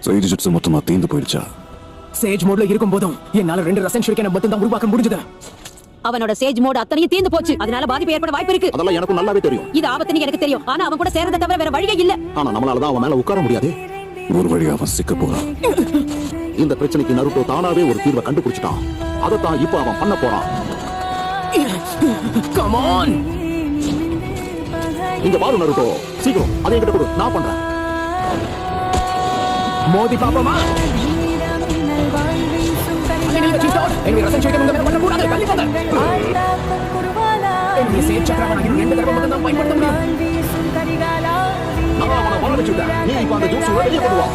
Sage jutsu மொத்தமா தீந்து போயிடுச்சா? சேஜ் மோட்ல இருக்கும் போதும் என்னால 2 ரசன் ஷுரிக்கனை மட்டும் தான் உருவாக்க முடிஞ்சது. அவனோட சேஜ் மோட் அத்தனையும் தீந்து போச்சு. அதனால பாதிப்பு ஏற்பட வாய்ப்பு இருக்கு. அதெல்லாம் எனக்கு நல்லாவே தெரியும். இது ஆபத்துன்னு எனக்கு தெரியும். ஆனா அவன் கூட சேரத தவிர வேற வழியே இல்ல. ஆனா நம்மளால தான் அவன் மேல உட்கார முடியாது. ஒரு வழியா அவன் சிக்க போறான். இந்த பிரச்சனைக்கு நருட்டோ தானாவே ஒரு தீர்வை கண்டுபிடிச்சிட்டான். அதைத்தான் இப்போ அவன் பண்ண போறான். கம் ஆன், இங்க பாரு நருட்டோ, சீக்கிரம் அதை என்கிட்ட கொடு, நான் பண்றேன். மோதி பாப்போமா? என்னுடைய ரசன் ஷுரிக்கன் உங்க மேல பண்ண கூடாது. கண்டிப்பாக என்னுடைய சேஜ் சக்கரவனை 2 தடவை மட்டும் தான் பயன்படுத்த முடியும். நான் அவனை வர வச்சுட்டேன். நீ இப்ப அந்த ஜூஸ் வெளியே கொண்டு வா.